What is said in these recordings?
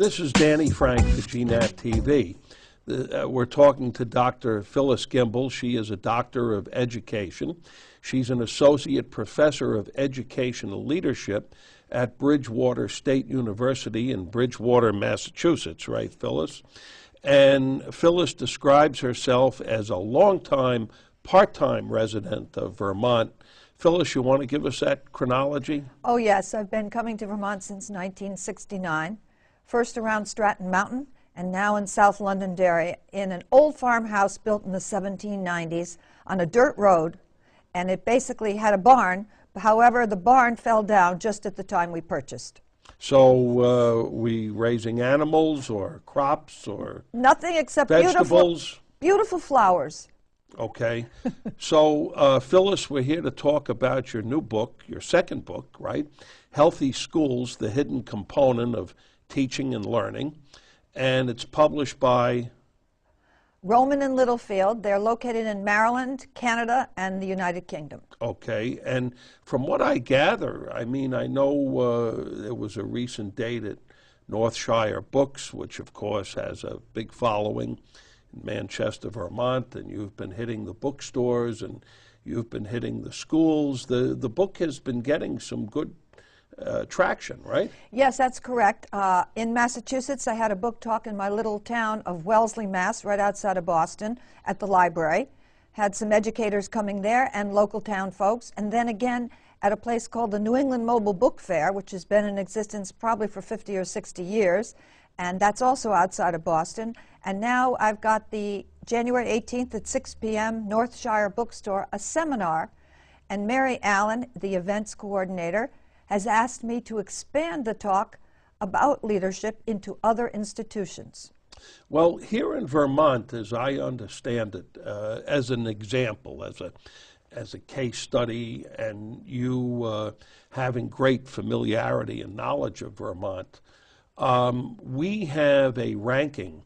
This is Danny Frank for GNAT TV. We're talking to Dr. Phyllis Gimbel. She is a doctor of education. She's an associate professor of educational leadership at Bridgewater State University in Bridgewater, Massachusetts, right, Phyllis? And Phyllis describes herself as a longtime part-time resident of Vermont. Phyllis, you want to give us that chronology? Oh, yes. I've been coming to Vermont since 1969, first around Stratton Mountain, and now in South Londonderry in an old farmhouse built in the 1790s on a dirt road, and it basically had a barn. However, the barn fell down just at the time we purchased. So we raising animals or crops or nothing except vegetables? Beautiful flowers. Okay. So, Phyllis, we're here to talk about your new book, your second book, right? Healthy Schools, the Hidden Component of Teaching and Learning. And it's published by? Rowman and Littlefield. They're located in Maryland, Canada, and the United Kingdom. Okay. And from what I gather, I mean, I know there was a recent date at Northshire Books, which, of course, has a big following in Manchester, Vermont, and you've been hitting the bookstores and you've been hitting the schools. The book has been getting some good traction, right? Yes, that's correct. In Massachusetts, I had a book talk in my little town of Wellesley, Mass, right outside of Boston, at the library. Had some educators coming there and local town folks, and then again at a place called the New England Mobile Book Fair, which has been in existence probably for 50 or 60 years, and that's also outside of Boston. And now I've got the January 18th at 6 p.m. Northshire Bookstore, a seminar, and Mary Allen, the events coordinator, has asked me to expand the talk about leadership into other institutions. Well, here in Vermont, as I understand it, as an example, as a case study, and you having great familiarity and knowledge of Vermont, we have a ranking,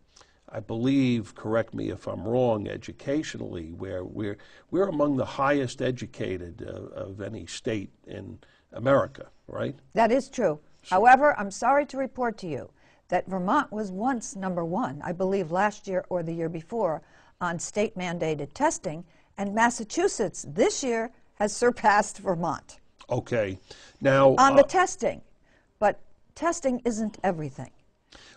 I believe, correct me if I'm wrong, educationally, where we're among the highest educated of any state in America, right? That is true. However, I'm sorry to report to you that Vermont was once number one, I believe last year or the year before, on state-mandated testing, and Massachusetts this year has surpassed Vermont. Okay. Now, on the testing, but testing isn't everything.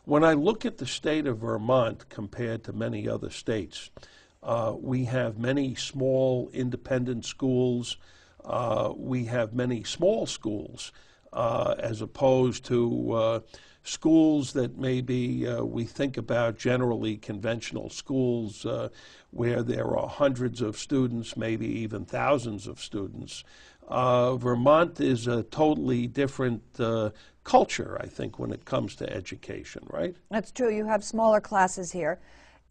When I look at the state of Vermont compared to many other states, we have many small independent schools. We have many small schools as opposed to schools that maybe we think about generally conventional schools where there are hundreds of students, maybe even thousands of students. Vermont is a totally different culture, I think, when it comes to education, right? That's true. You have smaller classes here,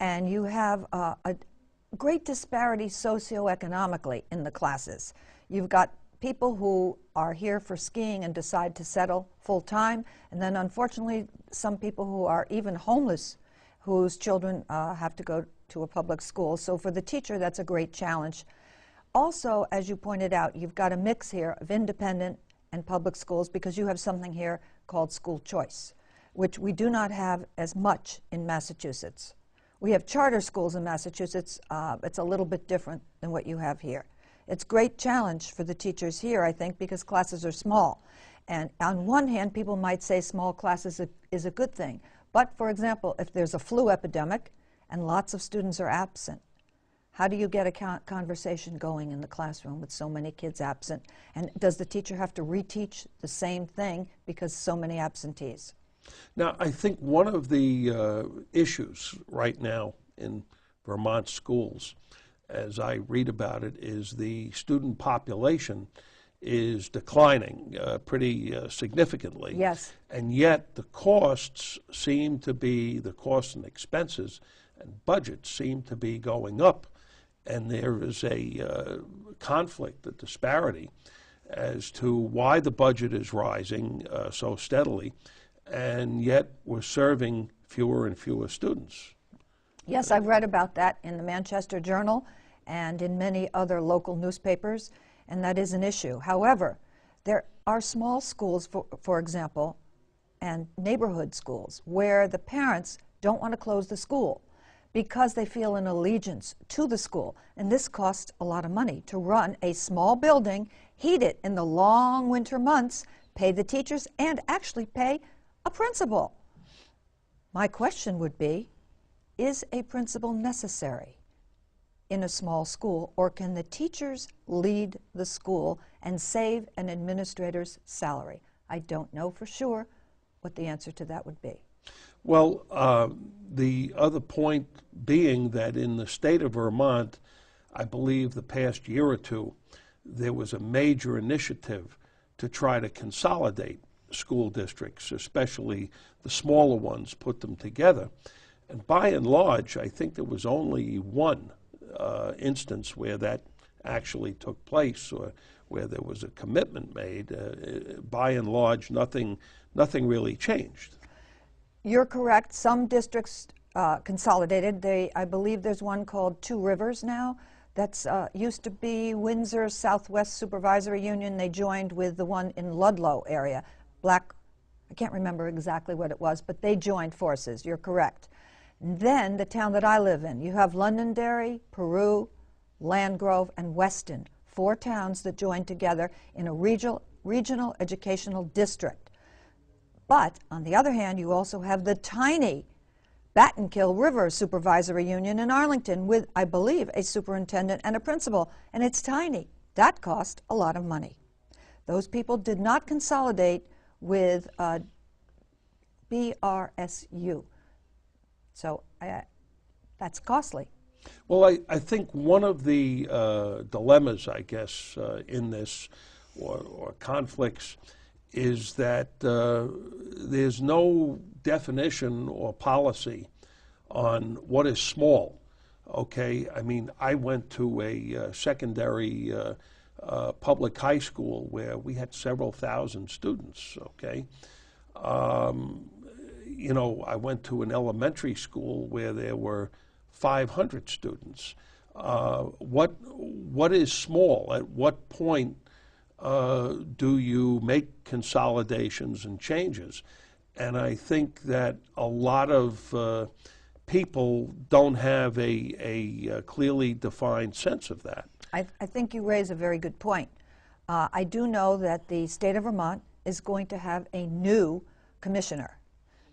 and you have a great disparity socioeconomically in the classes. You've got people who are here for skiing and decide to settle full-time, and then unfortunately some people who are even homeless whose children have to go to a public school. So for the teacher, that's a great challenge. Also, as you pointed out, you've got a mix here of independent and public schools because you have something here called school choice, which we do not have as much in Massachusetts. We have charter schools in Massachusetts. It's a little bit different than what you have here. It's a great challenge for the teachers here, I think, because classes are small. And on one hand, people might say small classes is a good thing. But, for example, if there's a flu epidemic and lots of students are absent, how do you get a conversation going in the classroom with so many kids absent? And does the teacher have to reteach the same thing because so many absentees? Now, I think one of the issues right now in Vermont schools, as I read about it, is the student population is declining pretty significantly. Yes. And yet the costs seem to be, the costs and expenses and budgets seem to be going up. And there is a conflict, a disparity, as to why the budget is rising so steadily, and yet we're serving fewer and fewer students. Yes, I've read about that in the Manchester Journal and in many other local newspapers, and that is an issue. However, there are small schools, for example, and neighborhood schools where the parents don't want to close the school because they feel an allegiance to the school. And this costs a lot of money to run a small building, heat it in the long winter months, pay the teachers, and actually pay a principal. My question would be, is a principal necessary in a small school, or can the teachers lead the school and save an administrator's salary? I don't know for sure what the answer to that would be. Well, the other point being that in the state of Vermont, I believe the past year or two, there was a major initiative to try to consolidate school districts, especially the smaller ones, put them together. And by and large, I think there was only one instance where that actually took place, or where there was a commitment made. By and large, nothing really changed. You're correct. Some districts consolidated. I believe there's one called Two Rivers now. That's used to be Windsor Southwest Supervisory Union. They joined with the one in Ludlow area. I can't remember exactly what it was, but they joined forces. You're correct. And then the town that I live in, you have Londonderry, Peru, Landgrove, and Weston, 4 towns that joined together in a regional educational district. But on the other hand, you also have the tiny Battenkill River Supervisory Union in Arlington with, I believe, a superintendent and a principal, and it's tiny. That cost a lot of money. Those people did not consolidate with BRSU. So that's costly. Well, I think one of the dilemmas, I guess, in this, or conflicts, is that there's no definition or policy on what is small. Okay, I mean, I went to a secondary public high school where we had several thousand students. Okay, you know, I went to an elementary school where there were 500 students. What is small? At what point do you make consolidations and changes? And I think that a lot of people don't have a clearly defined sense of that. I think you raise a very good point. I do know that the state of Vermont is going to have a new commissioner.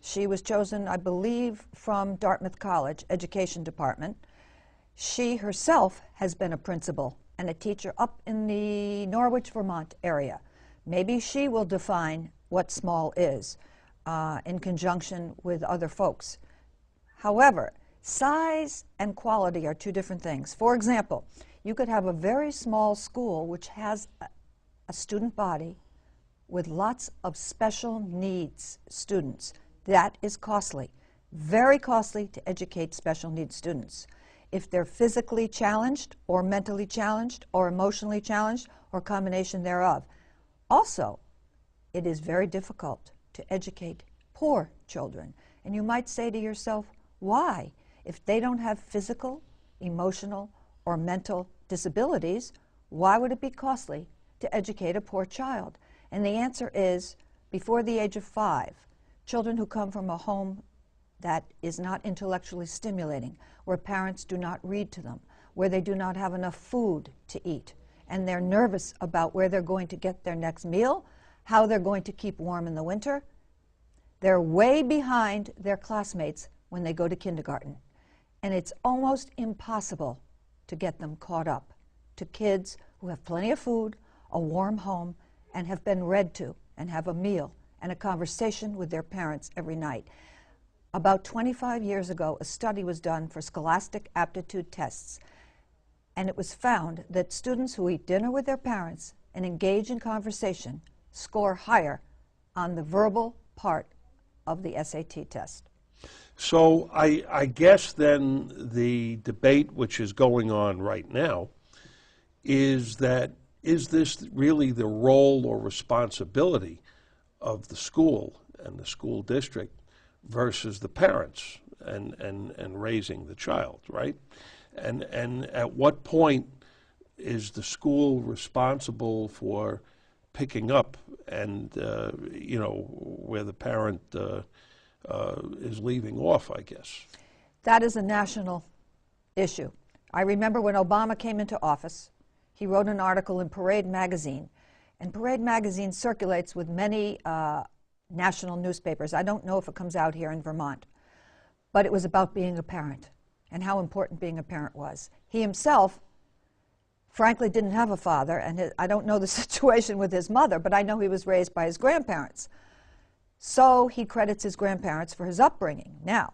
She was chosen, I believe, from Dartmouth College Education Department. She herself has been a principal and a teacher up in the Norwich, Vermont area. Maybe she will define what small is in conjunction with other folks. However, size and quality are 2 different things. For example, you could have a very small school which has a student body with lots of special needs students. That is costly, very costly to educate special needs students. If they're physically challenged or mentally challenged or emotionally challenged or a combination thereof. Also, it is very difficult to educate poor children. And you might say to yourself, why? If they don't have physical, emotional, or mental disabilities, why would it be costly to educate a poor child? And the answer is, before the age of 5, children who come from a home that is not intellectually stimulating, where parents do not read to them, where they do not have enough food to eat, and they're nervous about where they're going to get their next meal, how they're going to keep warm in the winter, they're way behind their classmates when they go to kindergarten. And it's almost impossible to get them caught up to kids who have plenty of food, a warm home, and have been read to, and have a meal and a conversation with their parents every night. About 25 years ago, a study was done for scholastic aptitude tests, and it was found that students who eat dinner with their parents and engage in conversation score higher on the verbal part of the SAT test. So I guess then the debate which is going on right now is that, is this really the role or responsibility of the school and the school district versus the parents and raising the child, right? And at what point is the school responsible for picking up and where the parent is leaving off, I guess. That is a national issue. I remember when Obama came into office, he wrote an article in Parade magazine, and Parade magazine circulates with many national newspapers. I don't know if it comes out here in Vermont, but it was about being a parent and how important being a parent was. He himself, frankly, didn't have a father, and I don't know the situation with his mother, but I know he was raised by his grandparents. So he credits his grandparents for his upbringing. Now,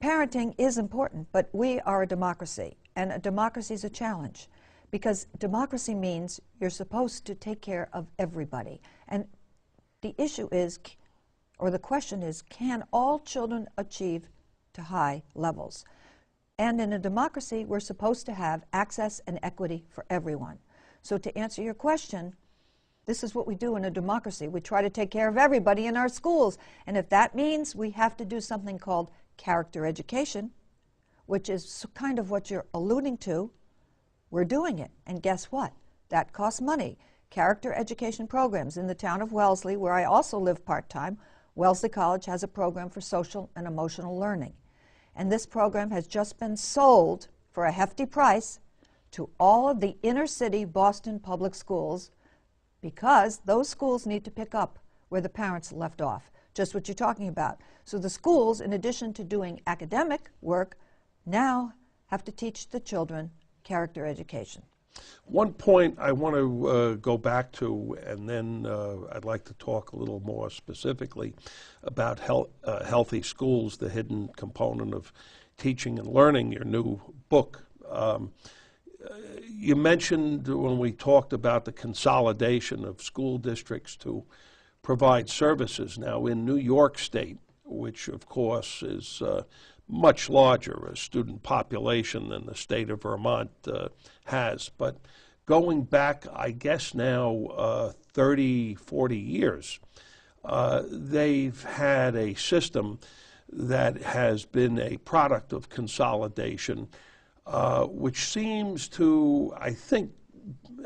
parenting is important, but we are a democracy, and a democracy is a challenge, because democracy means you're supposed to take care of everybody. And the issue is, or the question is, can all children achieve to high levels? And in a democracy, we're supposed to have access and equity for everyone. So to answer your question, this is what we do in a democracy. We try to take care of everybody in our schools. And if that means we have to do something called character education, which is kind of what you're alluding to, we're doing it. And guess what? That costs money. Character education programs in the town of Wellesley, where I also live part-time, Wellesley College has a program for social and emotional learning. And this program has just been sold for a hefty price to all of the inner city Boston public schools, because those schools need to pick up where the parents left off, just what you're talking about. So the schools, in addition to doing academic work, now have to teach the children character education. One point I want to go back to, and then I'd like to talk a little more specifically about healthy schools, the hidden component of teaching and learning, your new book. You mentioned when we talked about the consolidation of school districts to provide services. Now in New York State, which of course is much larger a student population than the state of Vermont has, but going back, I guess now 30, 40 years, they've had a system that has been a product of consolidation, which seems to, I think,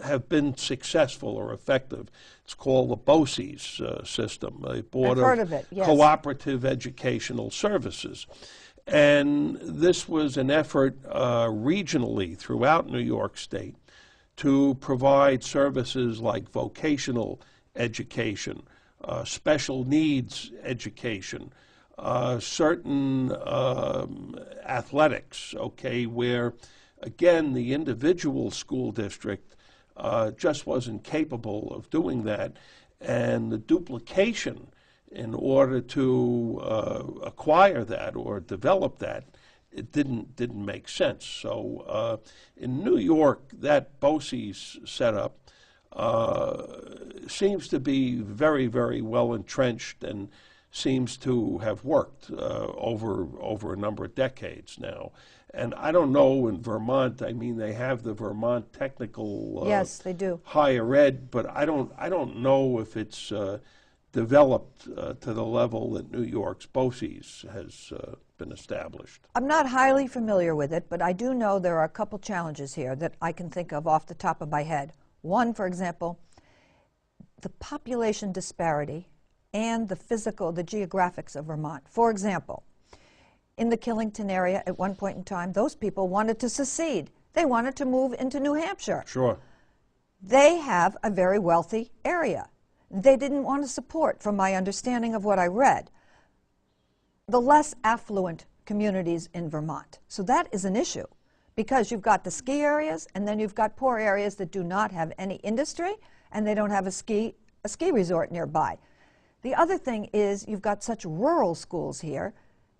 have been successful or effective. It's called the BOCES system, a Board I've heard of it, yes. Cooperative Educational Services. And this was an effort regionally throughout New York State to provide services like vocational education, special needs education, certain athletics, okay, where, again, the individual school district just wasn't capable of doing that. And the duplication in order to acquire that or develop that, it didn't make sense. So in New York, that BOCES setup seems to be very, very well entrenched and seems to have worked over a number of decades now. And I don't know in Vermont, I mean, they have the Vermont Technical yes, they do. Higher Ed, but I don't know if it's developed to the level that New York's BOCES has been established. I'm not highly familiar with it, but I do know there are a couple challenges here that I can think of off the top of my head. One, for example, the population disparity and the geographics of Vermont. For example, in the Killington area at one point in time, those people wanted to secede. They wanted to move into New Hampshire. Sure. They have a very wealthy area. They didn't want to support, from my understanding of what I read, the less affluent communities in Vermont. So that is an issue, because you've got the ski areas, and then you've got poor areas that do not have any industry, and they don't have a ski resort nearby. The other thing is you've got such rural schools here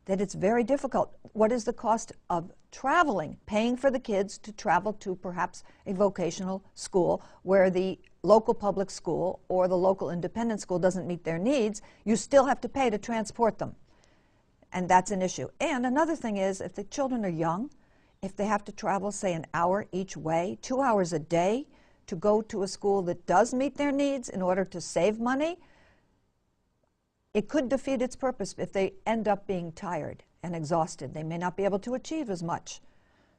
that it's very difficult. What is the cost of traveling, paying for the kids to travel to perhaps a vocational school where the local public school or the local independent school doesn't meet their needs? You still have to pay to transport them. And that's an issue. And another thing is, if the children are young, if they have to travel, say, an hour each way, 2 hours a day to go to a school that does meet their needs in order to save money, it could defeat its purpose if they end up being tired and exhausted. They may not be able to achieve as much.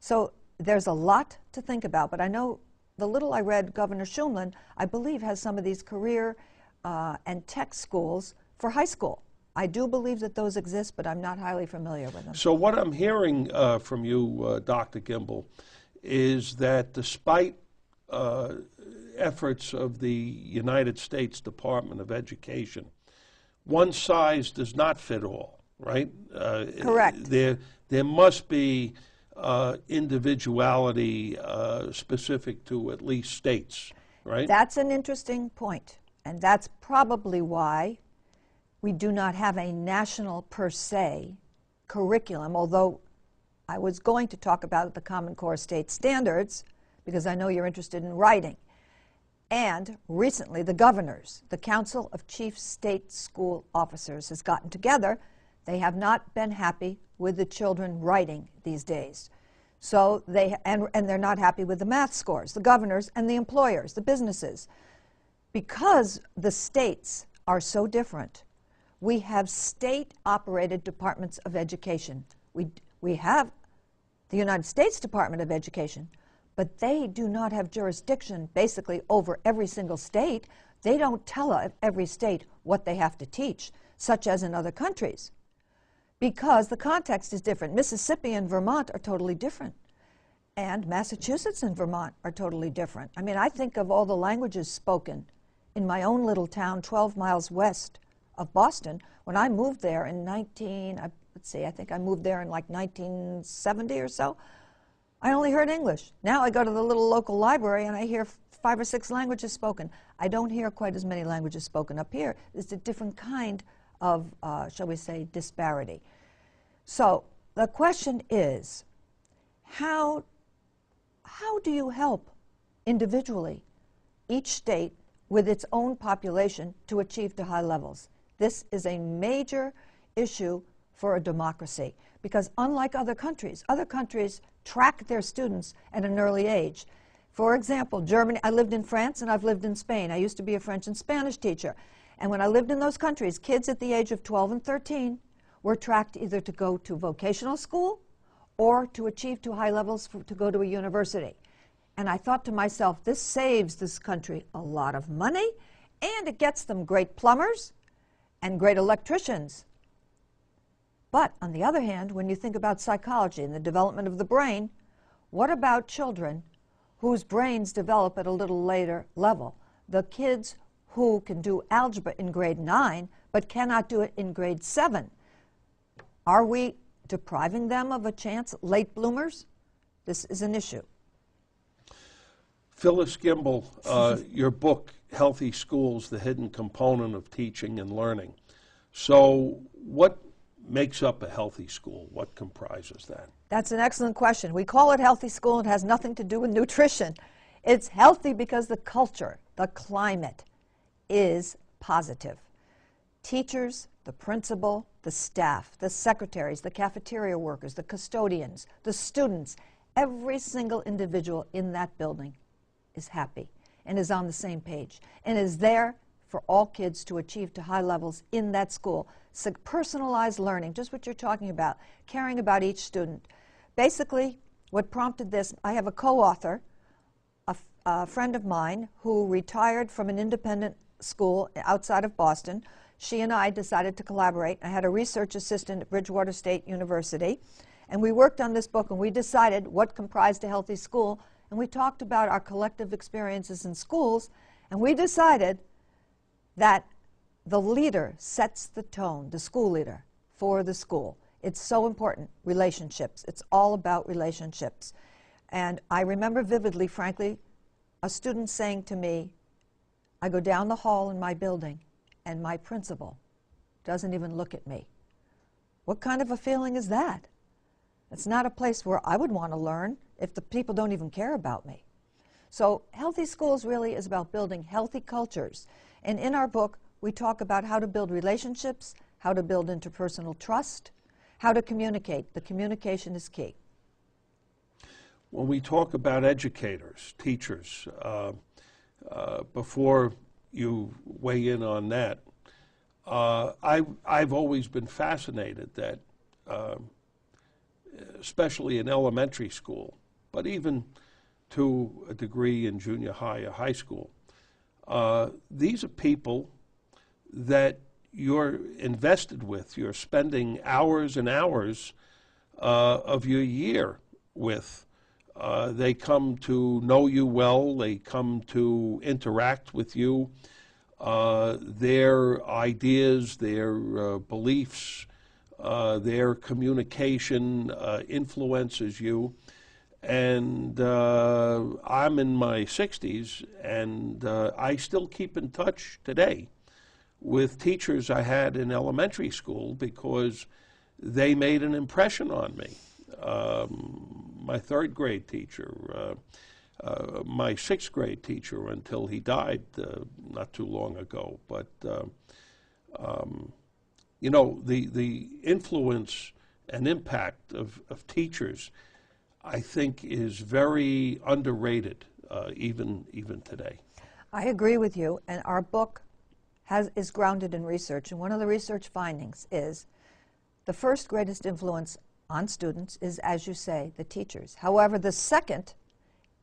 So there's a lot to think about, but I know the little I read, Governor Shumlin, I believe, has some of these career and tech schools for high school. I do believe that those exist, but I'm not highly familiar with them. So what I'm hearing from you, Dr. Gimbel, is that despite efforts of the United States Department of Education, one size does not fit all, right? Correct. There must be individuality specific to at least states, right? That's an interesting point, and that's probably why we do not have a national per se curriculum, although I was going to talk about the Common Core state standards because I know you're interested in writing. And recently the governors, the Council of Chief State School Officers, has gotten together. They have not been happy with the children writing these days. So and they're not happy with the math scores, the governors and the employers, the businesses. Because the states are so different, we have state-operated departments of education. We have the United States Department of Education, but they do not have jurisdiction basically over every single state. They don't tell every state what they have to teach, such as in other countries, because the context is different. Mississippi and Vermont are totally different, and Massachusetts and Vermont are totally different. I mean, I think of all the languages spoken in my own little town 12 miles west of Boston. When I moved there in I think I moved there in like 1970 or so, I only heard English. Now I go to the little local library and I hear 5 or 6 languages spoken. I don't hear quite as many languages spoken up here. It's a different kind of, shall we say, disparity. So the question is, how do you help individually each state with its own population to achieve to high levels? This is a major issue for a democracy because unlike other countries track their students at an early age. For example, Germany, I lived in France and I've lived in Spain. I used to be a French and Spanish teacher. And when I lived in those countries, kids at the age of 12 and 13 were tracked either to go to vocational school or to achieve to high levels to go to a university. And I thought to myself, this saves this country a lot of money and it gets them great plumbers and great electricians. But on the other hand, when you think about psychology and the development of the brain, what about children whose brains develop at a little later level? The kids who can do algebra in grade 9 but cannot do it in grade 7. Are we depriving them of a chance, late bloomers? This is an issue. Phyllis Gimbel, your book, Healthy Schools, The Hidden Component of Teaching and Learning. So what makes up a healthy school? What comprises that? That's an excellent question. We call it healthy school. It has nothing to do with nutrition. It's healthy because the culture, the climate is positive. Teachers, the principal, the staff, the secretaries, the cafeteria workers, the custodians, the students, every single individual in that building is happy and is on the same page and is there for all kids to achieve to high levels in that school. So personalized learning, just what you're talking about, caring about each student. Basically, what prompted this, I have a co-author, a friend of mine who retired from an independent school outside of Boston. She and I decided to collaborate. I had a research assistant at Bridgewater State University, and we worked on this book, and we decided what comprised a healthy school, and we talked about our collective experiences in schools, and we decided that the leader sets the tone, the school leader, for the school. It's so important, relationships. It's all about relationships. And I remember vividly, frankly, a student saying to me, I go down the hall in my building and my principal doesn't even look at me. What kind of a feeling is that? It's not a place where I would want to learn if the people don't even care about me. So healthy schools really is about building healthy cultures. And in our book, we talk about how to build relationships, how to build interpersonal trust, how to communicate. The communication is key. When we talk about educators, teachers, before you weigh in on that, I've always been fascinated that, especially in elementary school, but even to a degree in junior high or high school, these are people that you're invested with. You're spending hours and hours of your year with. They come to know you well. They come to interact with you. Their ideas, their beliefs, their communication influences you. And I'm in my 60s, and I still keep in touch today with teachers I had in elementary school because they made an impression on me. My third grade teacher, my sixth grade teacher until he died not too long ago. But, you know, the influence and impact of teachers, I think, is very underrated even today. I agree with you, and our book is grounded in research, and one of the research findings is the first greatest influence on students is, as you say, the teachers. However, the second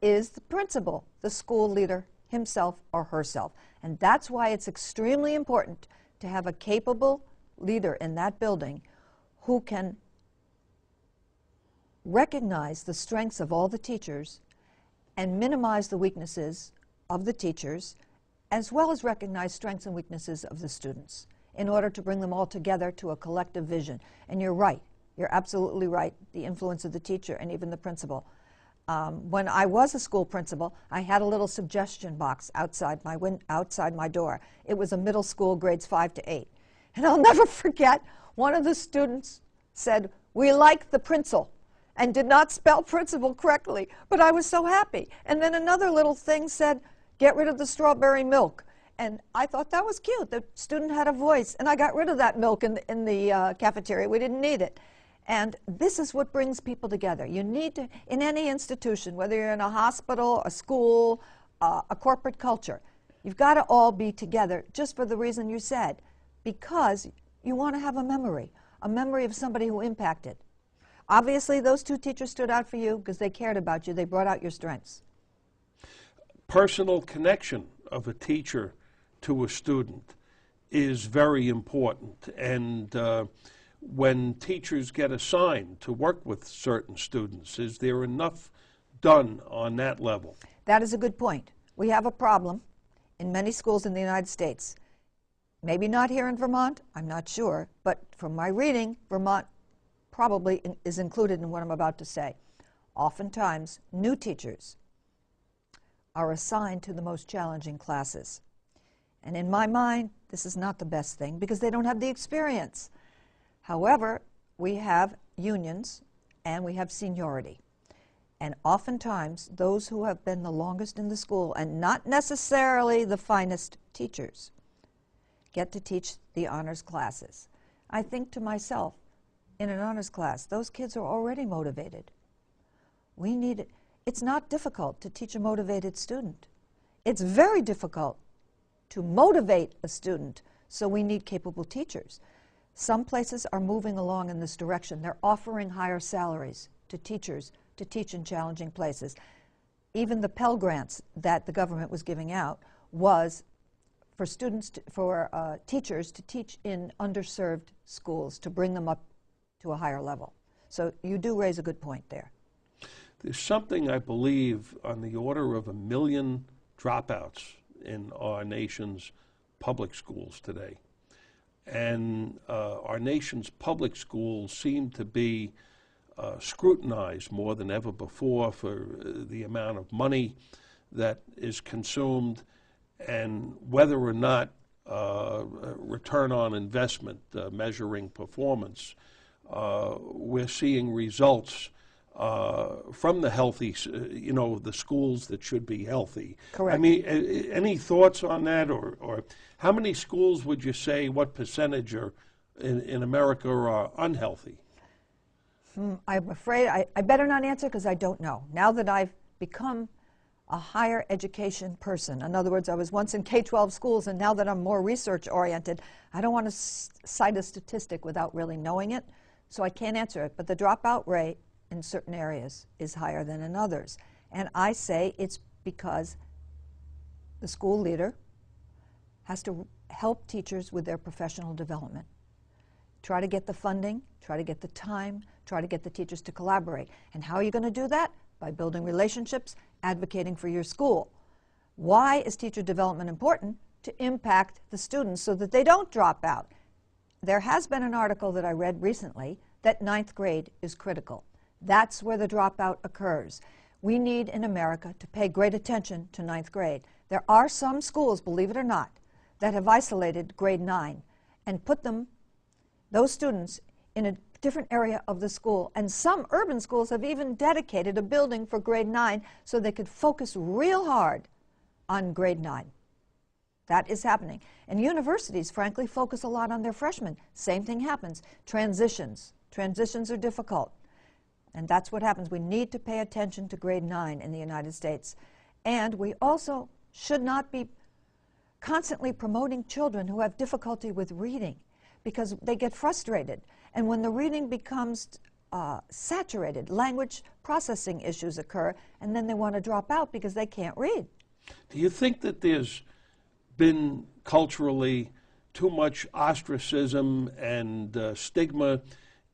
is the principal, the school leader himself or herself. And that's why it's extremely important to have a capable leader in that building who can recognize the strengths of all the teachers and minimize the weaknesses of the teachers, as well as recognize strengths and weaknesses of the students in order to bring them all together to a collective vision. And you're right. You're absolutely right, the influence of the teacher and even the principal. When I was a school principal, I had a little suggestion box outside my door. It was a middle school, grades 5 to 8. And I'll never forget, one of the students said, "We like the principal," and did not spell principal correctly, but I was so happy. And then another little thing said, "Get rid of the strawberry milk." And I thought that was cute. The student had a voice, and I got rid of that milk in the cafeteria. We didn't need it. And this is what brings people together. You need to, in any institution, whether you're in a hospital, a school, a corporate culture, you've got to all be together just for the reason you said, because you want to have a memory of somebody who impacted. Obviously, those two teachers stood out for you because they cared about you. They brought out your strengths. Personal connection of a teacher to a student is very important. And when teachers get assigned to work with certain students, is there enough done on that level? That is a good point. We have a problem in many schools in the United States. Maybe not here in Vermont, I'm not sure, but from my reading, Vermont probably is included in what I'm about to say. Oftentimes, new teachers are assigned to the most challenging classes. And in my mind, this is not the best thing because they don't have the experience. However, we have unions and we have seniority. And oftentimes, those who have been the longest in the school, and not necessarily the finest teachers, get to teach the honors classes. I think to myself, in an honors class, those kids are already motivated. We need it. It's not difficult to teach a motivated student. It's very difficult to motivate a student, so we need capable teachers. Some places are moving along in this direction. They're offering higher salaries to teachers to teach in challenging places. Even the Pell Grants that the government was giving out was for teachers to teach in underserved schools, to bring them up to a higher level. So you do raise a good point there. There's something, I believe, on the order of 1 million dropouts in our nation's public schools today. And our nation's public schools seem to be scrutinized more than ever before for the amount of money that is consumed and whether or not return on investment, measuring performance. We're seeing results from the healthy, the schools that should be healthy. Correct. I mean, any thoughts on that, or how many schools would you say, what percentage are in America are unhealthy? I'm afraid I better not answer because I don't know. Now that I've become a higher education person, in other words, I was once in K-12 schools, and now that I'm more research-oriented, I don't want to cite a statistic without really knowing it, so I can't answer it. But the dropout rate in certain areas is higher than in others. And I say it's because the school leader has to help teachers with their professional development. Try to get the funding, try to get the time, try to get the teachers to collaborate. And how are you going to do that? By building relationships, advocating for your school. Why is teacher development important? To impact the students so that they don't drop out. There has been an article that I read recently that 9th grade is critical. That's where the dropout occurs. We need in America to pay great attention to 9th grade. There are some schools, believe it or not, that have isolated grade 9 and put those students in a different area of the school. And some urban schools have even dedicated a building for grade 9 so they could focus real hard on grade 9. That is happening. And universities, frankly, focus a lot on their freshmen. Same thing happens. Transitions. Transitions are difficult. And that's what happens. We need to pay attention to grade 9 in the United States. And we also should not be constantly promoting children who have difficulty with reading because they get frustrated. And when the reading becomes saturated, language processing issues occur, and then they want to drop out because they can't read. Do you think that there's been culturally too much ostracism and stigma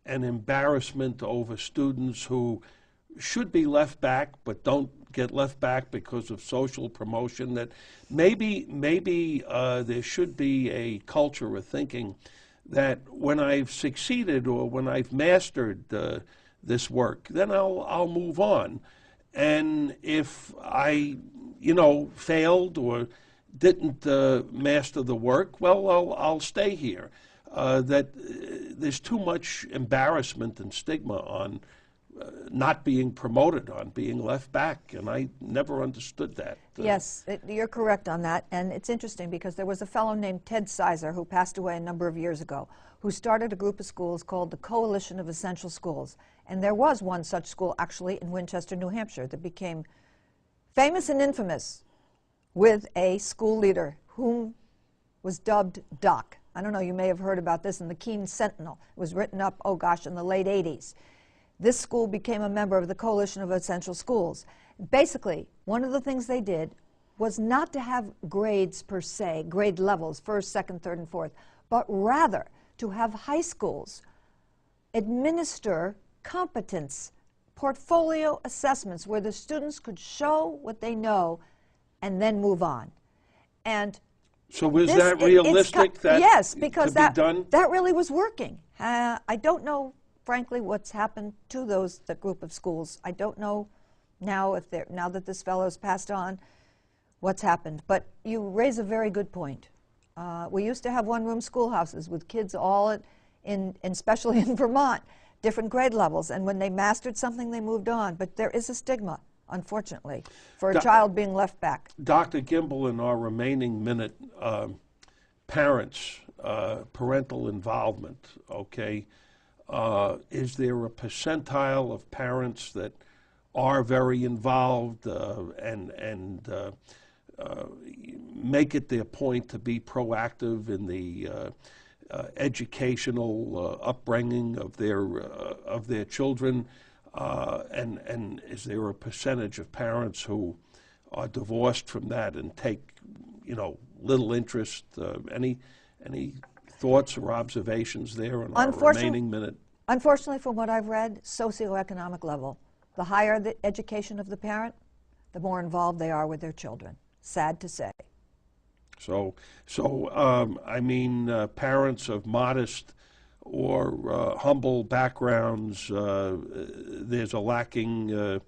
and embarrassment over students who should be left back but don't get left back because of social promotion, that maybe there should be a culture of thinking that when I've succeeded or when I've mastered this work, then I'll move on. And if I, failed or didn't master the work, well, I'll stay here. That there's too much embarrassment and stigma on not being promoted, on being left back, and I never understood that. Yes, you're correct on that, and it's interesting because there was a fellow named Ted Sizer who passed away a number of years ago who started a group of schools called the Coalition of Essential Schools, and there was one such school actually in Winchester, New Hampshire that became famous and infamous with a school leader whom was dubbed Doc. I don't know, you may have heard about this in the Keene Sentinel. It was written up, in the late 80s. This school became a member of the Coalition of Essential Schools. Basically, one of the things they did was not to have grades per se, grade levels, first, second, third, and fourth, but rather to have high schools administer competence, portfolio assessments where the students could show what they know and then move on. And so was that realistic? Yes, because that really was working. I don't know, frankly, what's happened to that group of schools. I don't know now now that this fellow's passed on, what's happened. But you raise a very good point. We used to have one-room schoolhouses with kids all especially in Vermont, different grade levels. And when they mastered something, they moved on. But there is a stigma, unfortunately, for a child being left back. Dr. Gimbel, in our remaining minute, parents, parental involvement, okay? Is there a percentile of parents that are very involved and make it their point to be proactive in the educational upbringing of their children? And is there a percentage of parents who are divorced from that and take, little interest? Any thoughts or observations there in our remaining minute? Unfortunately, from what I've read, socioeconomic level. The higher the education of the parent, the more involved they are with their children. Sad to say. So parents of modest or humble backgrounds, there's a lacking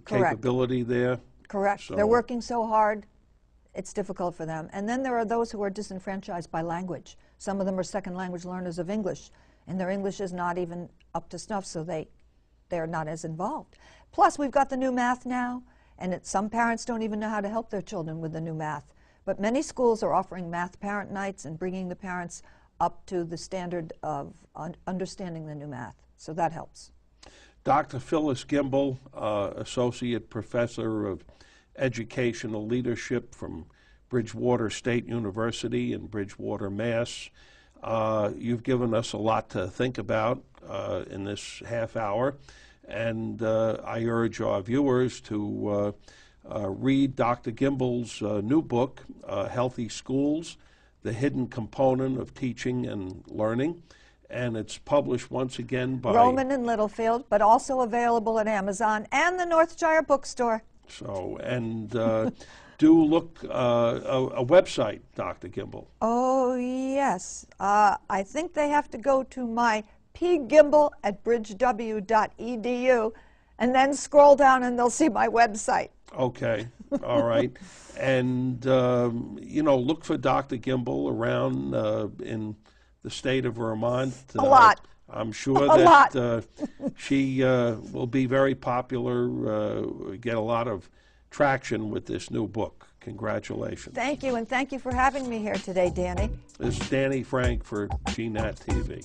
capability there? Correct. So they're working so hard, it's difficult for them. And then there are those who are disenfranchised by language. Some of them are second language learners of English, and their English is not even up to snuff, so they're not as involved. Plus, we've got the new math now, and some parents don't even know how to help their children with the new math. But many schools are offering math parent nights and bringing the parents up to the standard of understanding the new math. So that helps. Dr. Phyllis Gimbel, Associate Professor of Educational Leadership from Bridgewater State University in Bridgewater, Mass. You've given us a lot to think about in this half hour, and I urge our viewers to read Dr. Gimbel's new book, Healthy Schools, The Hidden Component of Teaching and Learning. And it's published once again by Roman and Littlefield, but also available at Amazon and the Northshire Bookstore. So, and do look a website, Dr. Gimbel. Oh, yes. I think they have to go to my pgimbel@bridgew.edu and then scroll down and they'll see my website. Okay, all right. And, you know, look for Dr. Gimbel around in the state of Vermont. A lot. I'm sure A that lot. she will be very popular, get a lot of traction with this new book. Congratulations. Thank you, and thank you for having me here today, Danny. This is Danny Frank for GNAT TV.